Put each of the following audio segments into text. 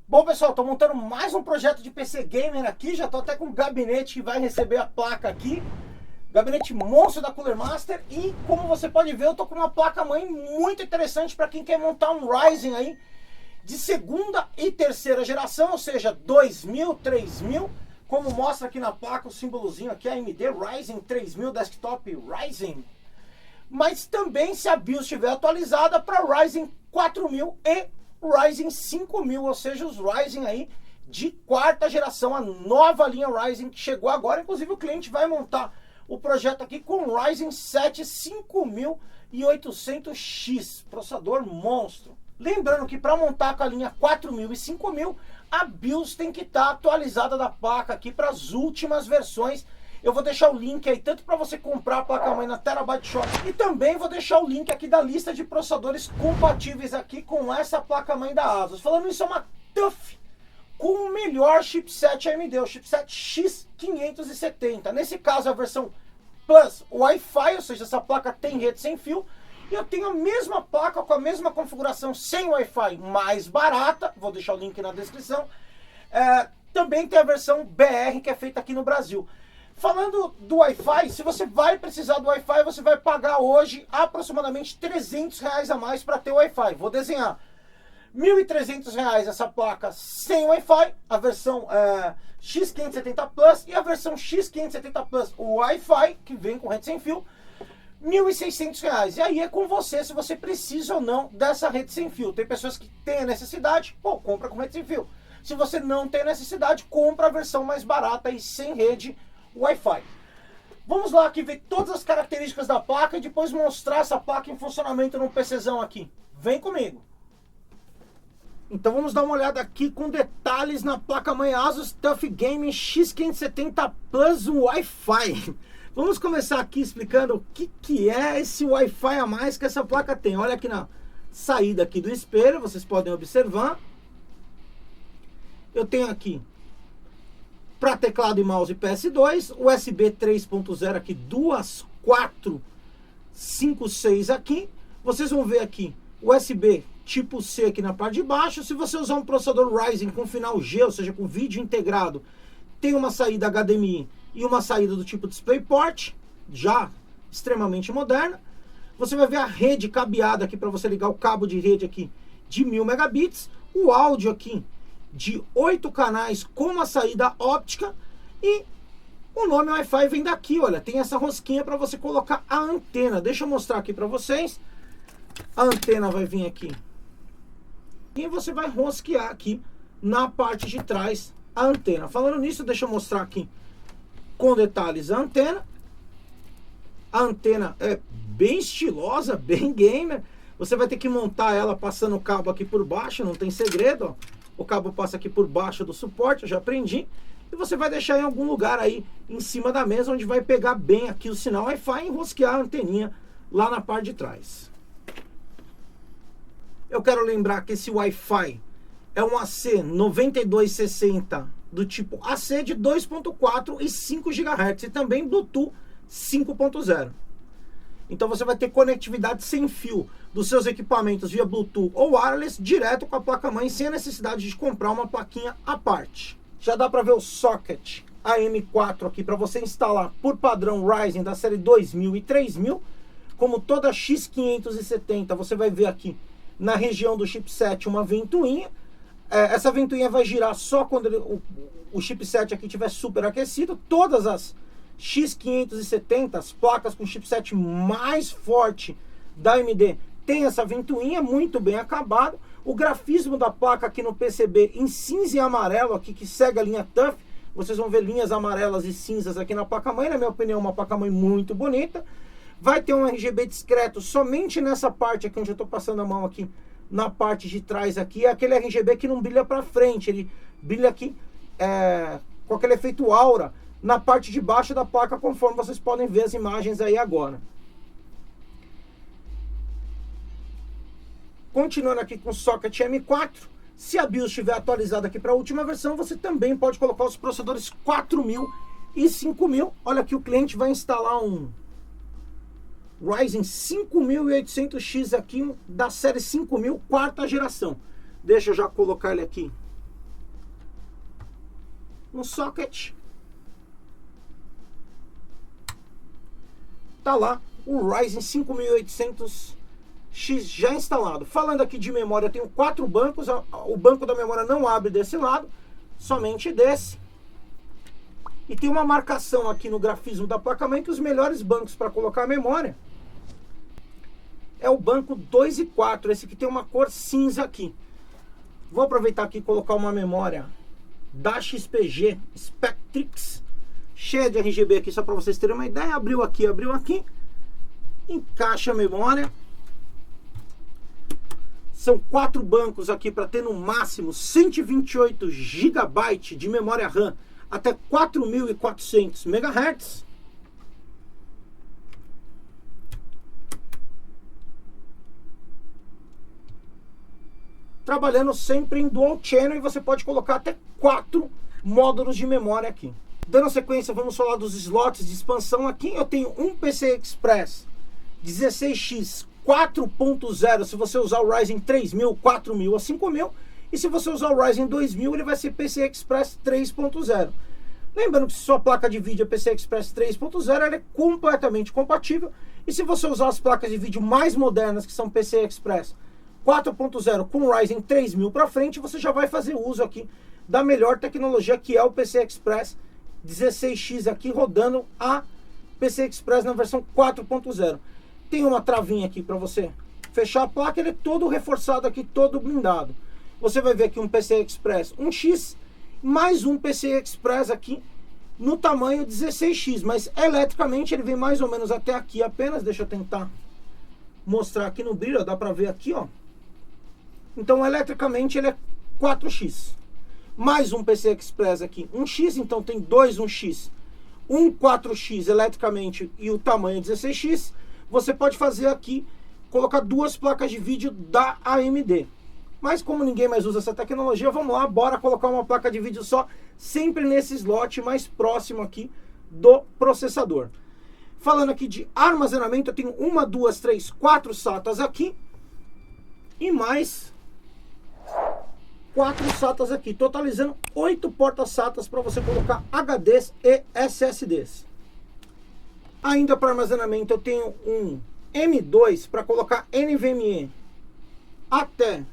Bom, pessoal, estou montando mais um projeto de PC Gamer aqui. Já estou até com o gabinete que vai receber a placa aqui. Gabinete monstro da Cooler Master. E como você pode ver, eu estou com uma placa-mãe muito interessante para quem quer montar um Ryzen aí de segunda e terceira geração, ou seja, 2000, 3000. Como mostra aqui na placa o símbolozinho aqui, AMD Ryzen 3000 Desktop Ryzen. Mas também se a BIOS estiver atualizada para Ryzen 4000 e Ryzen 5000, ou seja, os Ryzen aí de quarta geração, a nova linha Ryzen que chegou agora. Inclusive o cliente vai montar o projeto aqui com o Ryzen 7 5800X, processador monstro. Lembrando que para montar com a linha 4000 e 5000, a BIOS tem que estar atualizada da placa aqui para as últimas versões. Eu vou deixar o link aí tanto para você comprar a placa-mãe na Terabyte Shop e também vou deixar o link aqui da lista de processadores compatíveis aqui com essa placa-mãe da ASUS. Falando isso, é uma TUF com o melhor chipset AMD, o chipset X570. Nesse caso, a versão Plus Wi-Fi, ou seja, essa placa tem rede sem fio. E eu tenho a mesma placa com a mesma configuração sem Wi-Fi, mais barata. Vou deixar o link na descrição. Também tem a versão BR, que é feita aqui no Brasil. Falando do Wi-Fi, se você vai precisar do Wi-Fi, você vai pagar hoje aproximadamente R$300 a mais para ter Wi-Fi. Vou desenhar R$1.300 essa placa sem Wi-Fi, a versão X570 Plus e a versão X570 Plus Wi-Fi, que vem com rede sem fio, R$1.600. E aí é com você se você precisa ou não dessa rede sem fio. Tem pessoas que têm a necessidade, pô, compra com rede sem fio. Se você não tem necessidade, compra a versão mais barata e sem rede Wi-Fi. Vamos lá aqui ver todas as características da placa e depois mostrar essa placa em funcionamento no PCzão aqui. Vem comigo. Então vamos dar uma olhada aqui com detalhes na placa-mãe ASUS TUF Gaming X570 Plus Wi-Fi. Vamos começar aqui explicando o que é esse Wi-Fi a mais que essa placa tem. Olha aqui na saída aqui do espelho, vocês podem observar. Eu tenho aqui para teclado e mouse PS2, USB 3.0 aqui, duas 456 aqui. Vocês vão ver aqui USB tipo C aqui na parte de baixo. Se você usar um processador Ryzen com final G, ou seja, com vídeo integrado, tem uma saída HDMI e uma saída do tipo DisplayPort, já extremamente moderna. Você vai ver a rede cabeada aqui para você ligar o cabo de rede aqui de 1000 megabits, o áudio aqui de 8 canais com uma saída óptica e o nome Wi-Fi vem daqui, olha, tem essa rosquinha para você colocar a antena. Deixa eu mostrar aqui para vocês. A antena vai vir aqui e você vai rosquear aqui na parte de trás a antena. Falando nisso, deixa eu mostrar aqui com detalhes a antena. A antena é bem estilosa, bem gamer. Você vai ter que montar ela passando o cabo aqui por baixo, não tem segredo, ó. O cabo passa aqui por baixo do suporte, eu já aprendi. E você vai deixar em algum lugar aí em cima da mesa, onde vai pegar bem aqui o sinal Wi-Fi e enrosquear a anteninha lá na parte de trás. Eu quero lembrar que esse Wi-Fi é um AC9260 do tipo AC de 2.4 e 5 GHz e também Bluetooth 5.0. Então você vai ter conectividade sem fio dos seus equipamentos via Bluetooth ou wireless direto com a placa-mãe, sem a necessidade de comprar uma plaquinha à parte. Já dá para ver o socket AM4 aqui para você instalar por padrão Ryzen da série 2000 e 3000. Como toda X570, você vai ver aqui na região do chipset uma ventoinha. Essa ventoinha vai girar só quando o chipset aqui estiver superaquecido. Todas as X570, as placas com chipset mais forte da AMD, tem essa ventoinha muito bem acabado. O grafismo da placa aqui no PCB em cinza e amarelo aqui, que segue a linha TUF. Vocês vão ver linhas amarelas e cinzas aqui na placa-mãe. Na minha opinião, uma placa-mãe muito bonita. Vai ter um RGB discreto somente nessa parte aqui, onde eu estou passando a mão aqui, na parte de trás aqui. É aquele RGB que não brilha para frente, ele brilha aqui com aquele efeito aura na parte de baixo da placa, conforme vocês podem ver as imagens aí agora. Continuando aqui com o socket M4, se a BIOS estiver atualizada aqui para a última versão, você também pode colocar os processadores 4000 e 5000. Olha aqui, o cliente vai instalar um Ryzen 5800X aqui da série 5000, quarta geração. Deixa eu já colocar ele aqui no socket. Tá lá o Ryzen 5800X já instalado. Falando aqui de memória, eu tenho 4 bancos. O banco da memória não abre desse lado, somente desse. E tem uma marcação aqui no grafismo da placa-mãe que os melhores bancos para colocar a memória é o banco 2 e 4, esse que tem uma cor cinza aqui. Vou aproveitar aqui e colocar uma memória da XPG Spectrix, cheia de RGB aqui, só para vocês terem uma ideia. Abriu aqui, encaixa a memória. São 4 bancos aqui para ter no máximo 128 GB de memória RAM até 4.400 MHz. Trabalhando sempre em dual channel, e você pode colocar até 4 módulos de memória aqui. Dando sequência, vamos falar dos slots de expansão. Aqui eu tenho um PCI Express 16X 4.0, se você usar o Ryzen 3000, 4000 ou 5000. E se você usar o Ryzen 2000, ele vai ser PCI Express 3.0. Lembrando que se sua placa de vídeo é PCI Express 3.0, ela é completamente compatível. E se você usar as placas de vídeo mais modernas, que são PCI Express 4.0 com Ryzen 3000 para frente, você já vai fazer uso aqui da melhor tecnologia, que é o PCI Express 16X aqui, rodando a PCI Express na versão 4.0. Tem uma travinha aqui para você fechar a placa, ele é todo reforçado aqui, todo blindado. Você vai ver aqui um PCI Express 1X, mais um PCI Express aqui no tamanho 16X, mas eletricamente ele vem mais ou menos até aqui apenas. Deixa eu tentar mostrar aqui no brilho, ó, dá para ver aqui, ó. Então eletricamente ele é 4X, mais um PCI Express aqui 1X, então tem dois 1X, um 4X eletricamente e o tamanho 16X. Você pode fazer aqui, colocar 2 placas de vídeo da AMD. Mas como ninguém mais usa essa tecnologia, vamos lá, bora colocar uma placa de vídeo só, sempre nesse slot mais próximo aqui do processador. Falando aqui de armazenamento, eu tenho 1, 2, 3, 4 SATAs aqui e mais 4 SATAs aqui, totalizando 8 portas SATAs para você colocar HDs e SSDs. Ainda para armazenamento, eu tenho um M2 para colocar NVMe até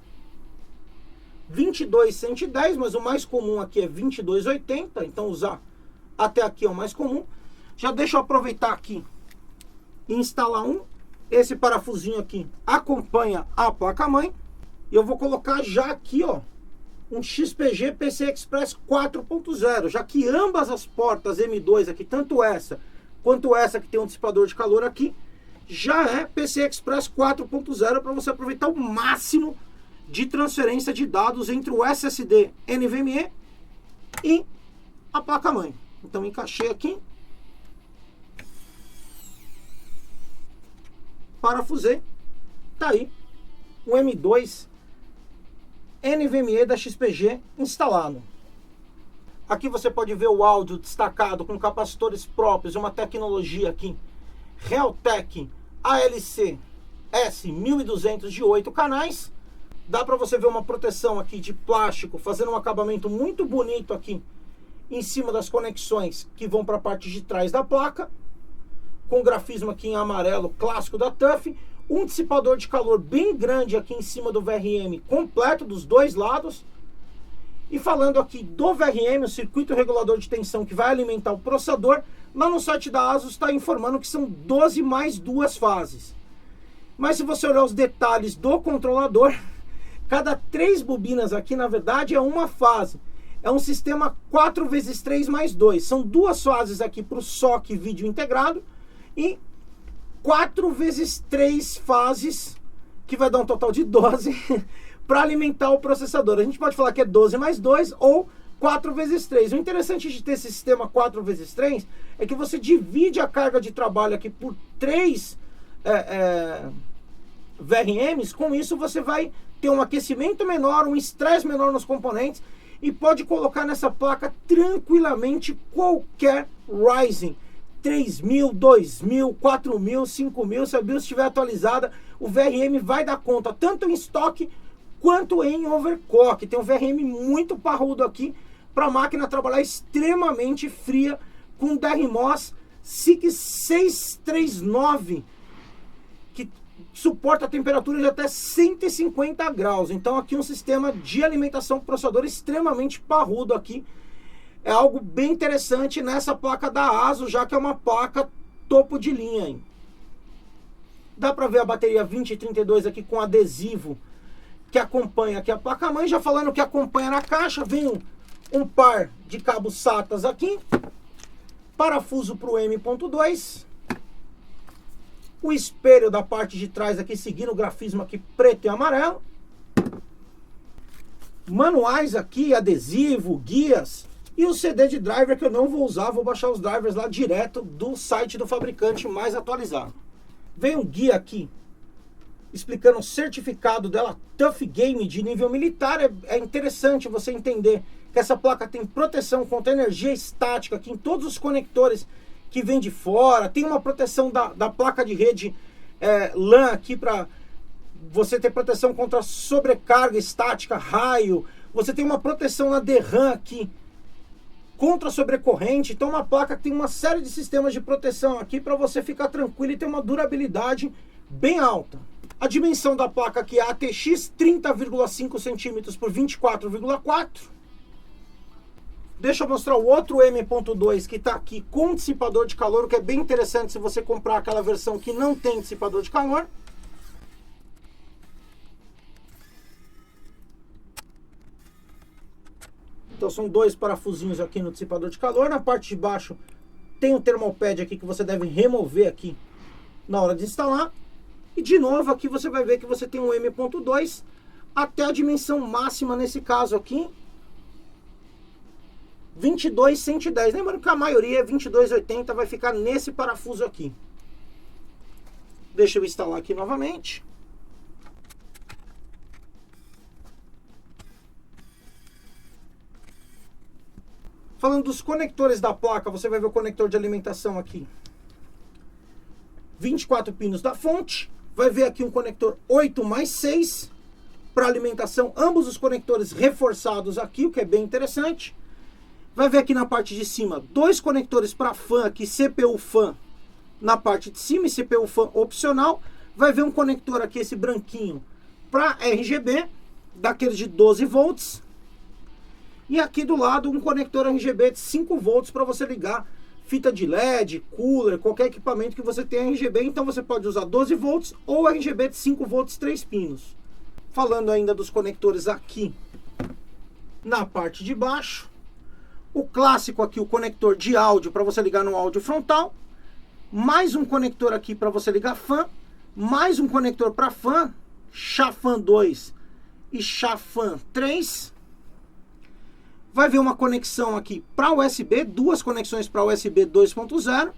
22.110, mas o mais comum aqui é 22.80, então usar até aqui é o mais comum. Já deixa eu aproveitar aqui e instalar esse parafusinho aqui acompanha a placa-mãe, e eu vou colocar já aqui, ó, um XPG PCI Express 4.0, já que ambas as portas M2 aqui, tanto essa quanto essa que tem um dissipador de calor aqui, já é PCI Express 4.0, para você aproveitar o máximo de transferência de dados entre o SSD NVMe e a placa-mãe. Então encaixei aqui, parafusei, tá aí o M2 NVMe da XPG instalado. Aqui você pode ver o áudio destacado com capacitores próprios, uma tecnologia aqui Realtek ALC S1200 de 8 canais. Dá para você ver uma proteção aqui de plástico, fazendo um acabamento muito bonito aqui em cima das conexões que vão para a parte de trás da placa, com grafismo aqui em amarelo clássico da TUF. Um dissipador de calor bem grande aqui em cima do VRM, completo dos dois lados. E falando aqui do VRM, o circuito regulador de tensão que vai alimentar o processador, lá no site da ASUS está informando que são 12 mais 2 fases. Mas se você olhar os detalhes do controlador, cada 3 bobinas aqui, na verdade, é uma fase. É um sistema 4x3 mais 2. São 2 fases aqui para o SOC vídeo integrado e 4x3 fases, que vai dar um total de 12 para alimentar o processador. A gente pode falar que é 12 mais 2 ou 4x3. O interessante de ter esse sistema 4x3 é que você divide a carga de trabalho aqui por 3 VRMs. Com isso você vai ter um aquecimento menor, um estresse menor nos componentes, e pode colocar nessa placa tranquilamente qualquer Ryzen 3000, 2000, 4000, 5000. Se a BIOS estiver atualizada, o VRM vai dar conta, tanto em estoque quanto em overclock. Tem um VRM muito parrudo aqui, para a máquina trabalhar extremamente fria com DRMOS SIG 639, que suporta a temperatura de até 150 graus. Então aqui um sistema de alimentação pro processador extremamente parrudo aqui. É algo bem interessante nessa placa da ASUS, já que é uma placa topo de linha, hein? Dá para ver a bateria 2032 aqui com adesivo que acompanha aqui a placa-mãe. Já falando que acompanha na caixa, vem um par de cabos SATAs aqui, parafuso para o M.2, o espelho da parte de trás aqui seguindo o grafismo aqui preto e amarelo, manuais aqui, adesivo, guias e o CD de driver que eu não vou usar, vou baixar os drivers lá direto do site do fabricante mais atualizado. Vem um guia aqui explicando o certificado dela, Tough Game de nível militar. É interessante você entender que essa placa tem proteção contra energia estática aqui em todos os conectores que vem de fora. Tem uma proteção da placa de rede LAN aqui para você ter proteção contra sobrecarga estática, raio. Você tem uma proteção na DRAM aqui contra sobrecorrente. Então uma placa que tem uma série de sistemas de proteção aqui para você ficar tranquilo e ter uma durabilidade bem alta. A dimensão da placa aqui é ATX 30,5 cm por 24,4. Deixa eu mostrar o outro M.2 que está aqui com dissipador de calor, que é bem interessante se você comprar aquela versão que não tem dissipador de calor. Então são dois parafusinhos aqui no dissipador de calor. Na parte de baixo tem um thermalpad aqui que você deve remover aqui na hora de instalar. E de novo aqui você vai ver que você tem um M.2 até a dimensão máxima nesse caso aqui, 22,110. Lembrando que a maioria é 22,80, vai ficar nesse parafuso aqui. Deixa eu instalar aqui novamente. Falando dos conectores da placa, você vai ver o conector de alimentação aqui. 24 pinos da fonte. Vai ver aqui um conector 8+6 para alimentação. Ambos os conectores reforçados aqui, o que é bem interessante. Vai ver aqui na parte de cima dois conectores para fan aqui, CPU fan na parte de cima e CPU fan opcional. Vai ver um conector aqui, esse branquinho, para RGB, daqueles de 12 volts. E aqui do lado um conector RGB de 5 volts para você ligar fita de LED, cooler, qualquer equipamento que você tenha RGB. Então você pode usar 12 volts ou RGB de 5 volts 3 pinos. Falando ainda dos conectores aqui na parte de baixo, o clássico aqui, o conector de áudio para você ligar no áudio frontal, mais um conector aqui para você ligar fan, mais um conector para fan, SHA-FAN 2 e SHA-FAN 3. Vai ver uma conexão aqui para USB, duas conexões para USB 2.0,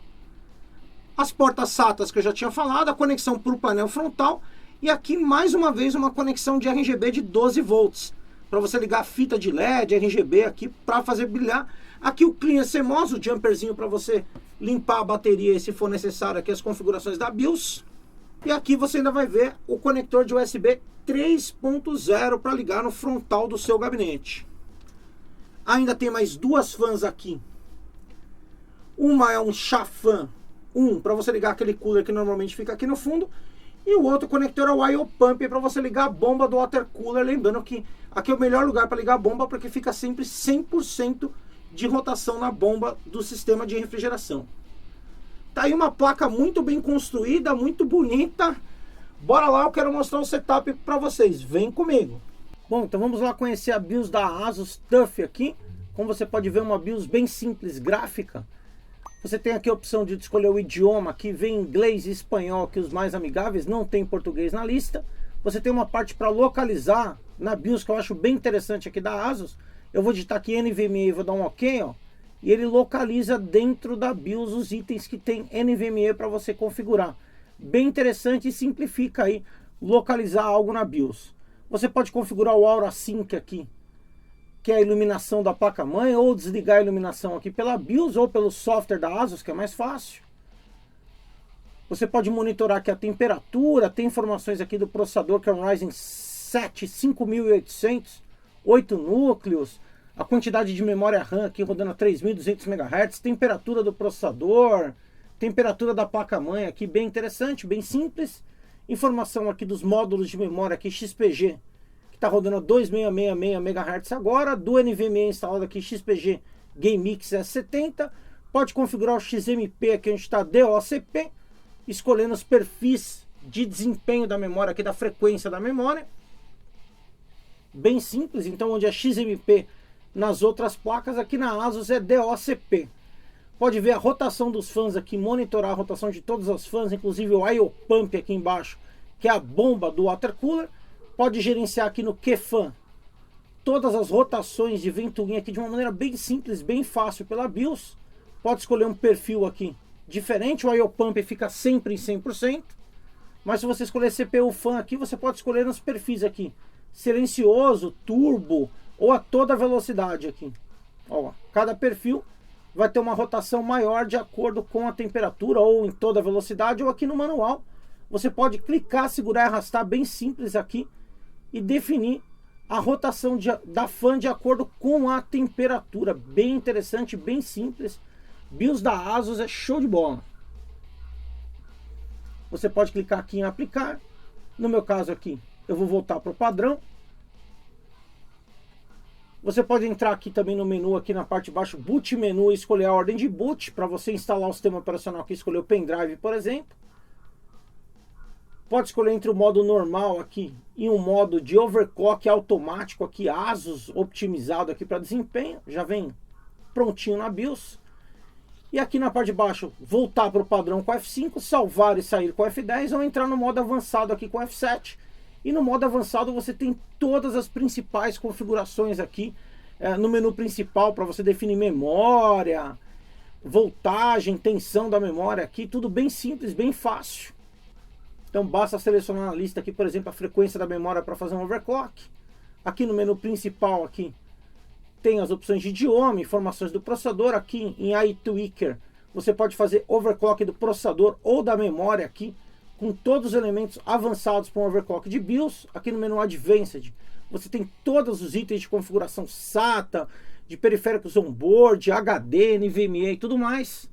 as portas SATAs que eu já tinha falado, a conexão para o painel frontal e aqui mais uma vez uma conexão de RGB de 12 volts para você ligar a fita de LED, RGB aqui para fazer brilhar. Aqui o Clean CMOS, o jumperzinho para você limpar a bateria e se for necessário aqui as configurações da BIOS. E aqui você ainda vai ver o conector de USB 3.0 para ligar no frontal do seu gabinete. Ainda tem mais duas fãs aqui. Uma é um SHA-FAN 1 para você ligar aquele cooler que normalmente fica aqui no fundo. E o outro conector é o IO Pump para você ligar a bomba do water cooler. Lembrando que aqui é o melhor lugar para ligar a bomba, porque fica sempre 100% de rotação na bomba do sistema de refrigeração. Tá aí uma placa muito bem construída, muito bonita. Bora lá, eu quero mostrar o setup para vocês. Vem comigo. Bom, então vamos lá conhecer a BIOS da ASUS TUF aqui. Como você pode ver, uma BIOS bem simples, gráfica. Você tem aqui a opção de escolher o idioma, aqui vem inglês e espanhol, que os mais amigáveis, não tem português na lista. Você tem uma parte para localizar na BIOS, que eu acho bem interessante aqui da ASUS. Eu vou digitar aqui NVMe e vou dar um OK, ó. E ele localiza dentro da BIOS os itens que tem NVMe para você configurar. Bem interessante e simplifica aí localizar algo na BIOS. Você pode configurar o Aura Sync aqui, que é a iluminação da placa-mãe, ou desligar a iluminação aqui pela BIOS ou pelo software da ASUS, que é mais fácil. Você pode monitorar aqui a temperatura, tem informações aqui do processador, que é um Ryzen 7 5800, 8 núcleos. a quantidade de memória RAM aqui rodando a 3.200 MHz, temperatura do processador, temperatura da placa-mãe aqui, bem interessante, bem simples. Informação aqui dos módulos de memória aqui XPG, que está rodando a 2666 MHz agora, do NVMe instalado aqui XPG GameMix S70. Pode configurar o XMP aqui onde está DOCP, escolhendo os perfis de desempenho da memória aqui, da frequência da memória. Bem simples, então onde é XMP nas outras placas, aqui na ASUS é DOCP. Pode ver a rotação dos fãs aqui, monitorar a rotação de todos os fãs, inclusive o IO Pump aqui embaixo, que é a bomba do water cooler. Pode gerenciar aqui no QFan todas as rotações de ventoinha aqui de uma maneira bem simples, bem fácil pela BIOS. Pode escolher um perfil aqui diferente, o IO Pump fica sempre em 100%. Mas se você escolher CPU Fan aqui, você pode escolher nos perfis aqui, silencioso, turbo ou a toda velocidade aqui. Ó, cada perfil vai ter uma rotação maior de acordo com a temperatura ou em toda velocidade, ou aqui no manual. Você pode clicar, segurar e arrastar, bem simples aqui, e definir a rotação da fan de acordo com a temperatura. Bem interessante, bem simples. BIOS da ASUS é show de bola. Você pode clicar aqui em aplicar. No meu caso aqui, eu vou voltar para o padrão. Você pode entrar aqui também no menu, aqui na parte de baixo, boot menu, e escolher a ordem de boot, para você instalar o sistema operacional aqui, escolher o pendrive, por exemplo. Pode escolher entre o modo normal aqui e um modo de overclock automático aqui, ASUS optimizado aqui para desempenho. Já vem prontinho na BIOS. E aqui na parte de baixo, voltar para o padrão com F5, salvar e sair com F10, ou entrar no modo avançado aqui com F7. E no modo avançado você tem todas as principais configurações aqui no menu principal, para você definir memória, voltagem, tensão da memória aqui, tudo bem simples, bem fácil. Então basta selecionar na lista aqui, por exemplo, a frequência da memória para fazer um overclock. Aqui no menu principal aqui tem as opções de idioma, informações do processador. Aqui em iTweaker você pode fazer overclock do processador ou da memória aqui, com todos os elementos avançados para um overclock de BIOS. Aqui no menu Advanced você tem todos os itens de configuração SATA, de periféricos onboard, HD, NVMe e tudo mais.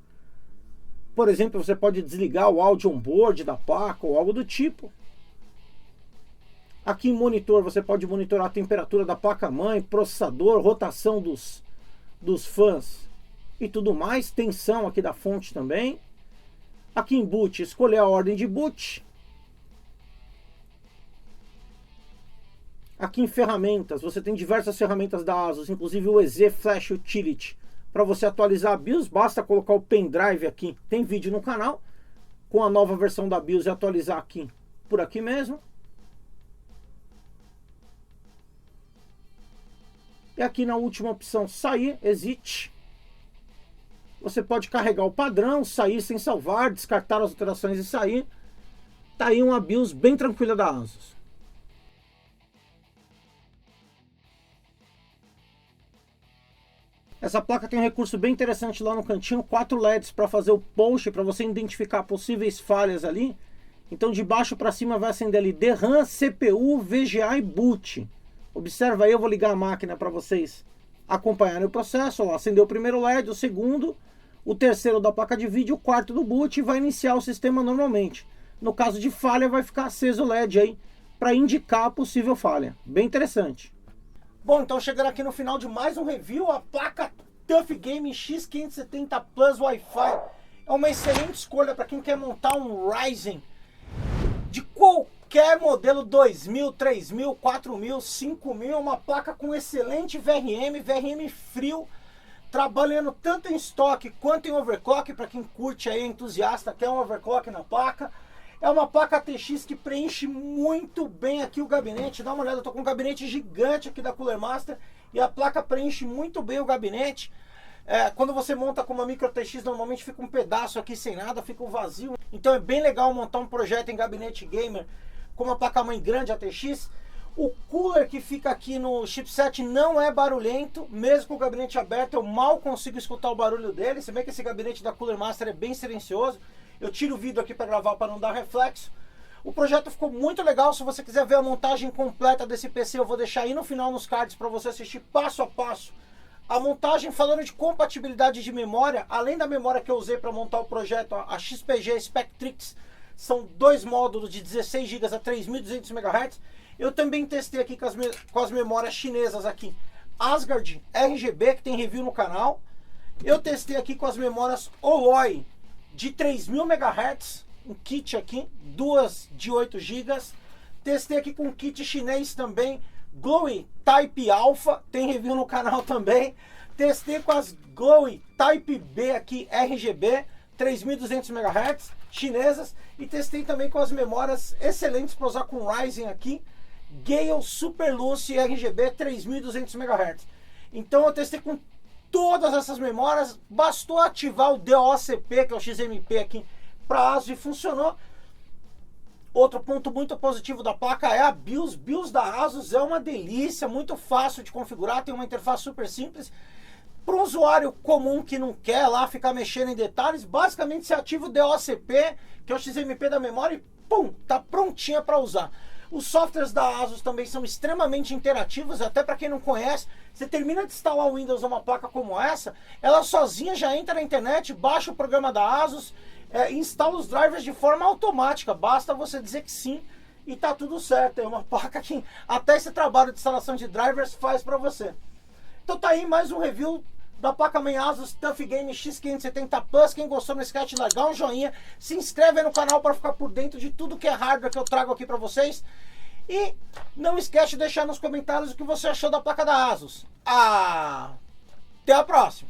Por exemplo, você pode desligar o áudio onboard da placa ou algo do tipo. Aqui em monitor você pode monitorar a temperatura da placa-mãe, processador, rotação dos fãs e tudo mais. Tensão aqui da fonte também. Aqui em boot, escolher a ordem de boot. Aqui em ferramentas, você tem diversas ferramentas da ASUS, inclusive o EZ Flash Utility. Para você atualizar a BIOS, basta colocar o pendrive aqui. Tem vídeo no canal com a nova versão da BIOS e atualizar aqui, por aqui mesmo. E aqui na última opção, sair, exit. Você pode carregar o padrão, sair sem salvar, descartar as alterações e sair. Tá aí uma BIOS bem tranquila da ASUS. Essa placa tem um recurso bem interessante lá no cantinho, 4 LEDs para fazer o post, para você identificar possíveis falhas ali. Então de baixo para cima vai acender ali DRAM, CPU, VGA e boot. Observa aí, eu vou ligar a máquina para vocês acompanharem o processo. Ó, acendeu o primeiro LED, o segundo, o terceiro da placa de vídeo, o quarto do boot, e vai iniciar o sistema normalmente. No caso de falha vai ficar aceso o LED aí para indicar a possível falha. Bem interessante. Bom, então chegando aqui no final de mais um review, a placa TUF Gaming X570 Plus Wi-Fi é uma excelente escolha para quem quer montar um Ryzen de qualquer modelo 2000, 3000, 4000, 5000, uma placa com excelente VRM frio, trabalhando tanto em estoque quanto em overclock, para quem curte aí, entusiasta, quer um overclock na placa. É uma placa TX que preenche muito bem aqui o gabinete. Dá uma olhada, eu tô com um gabinete gigante aqui da Cooler Master e a placa preenche muito bem o gabinete. Quando você monta com uma micro TX, normalmente fica um pedaço aqui sem nada, fica um vazio. Então é bem legal montar um projeto em gabinete gamer com uma placa-mãe grande ATX. O cooler que fica aqui no chipset não é barulhento, mesmo com o gabinete aberto eu mal consigo escutar o barulho dele. Se bem que esse gabinete da Cooler Master é bem silencioso. Eu tiro o vídeo aqui para gravar para não dar reflexo. O projeto ficou muito legal. Se você quiser ver a montagem completa desse PC, eu vou deixar aí no final nos cards para você assistir passo a passo A montagem, falando de compatibilidade de memória, além da memória que eu usei para montar o projeto, a XPG Spectrix, são 2 módulos de 16 GB a 3.200 MHz. Eu também testei aqui com as memórias chinesas aqui, Asgard RGB, que tem review no canal. Eu testei aqui com as memórias Oloy de 3.000 MHz, um kit aqui, 2 de 8 GB. Testei aqui com um kit chinês também, Glowy Type Alpha, tem review no canal também. Testei com as Glowy Type B aqui, RGB, 3.200 MHz, chinesas. E testei também com as memórias excelentes para usar com Ryzen aqui, Gale Super Luce RGB, 3.200 MHz. Então eu testei com todas essas memórias, bastou ativar o DOCP, que é o XMP aqui, para ASUS, e funcionou. Outro ponto muito positivo da placa é a BIOS. BIOS da ASUS é uma delícia, muito fácil de configurar, tem uma interface super simples. Para um usuário comum que não quer lá ficar mexendo em detalhes, basicamente você ativa o DOCP, que é o XMP da memória, e pum, tá prontinha para usar. Os softwares da ASUS também são extremamente interativos, até para quem não conhece. Você termina de instalar o Windows numa placa como essa, ela sozinha já entra na internet, baixa o programa da ASUS, instala os drivers de forma automática. Basta você dizer que sim e tá tudo certo. É uma placa que até esse trabalho de instalação de drivers faz para você. Então tá aí mais um review da placa-mãe ASUS TUF Game X570 Plus. Quem gostou, não esquece de largar um joinha, se inscreve aí no canal para ficar por dentro de tudo que é hardware que eu trago aqui para vocês. E não esquece de deixar nos comentários o que você achou da placa da ASUS. Até a próxima!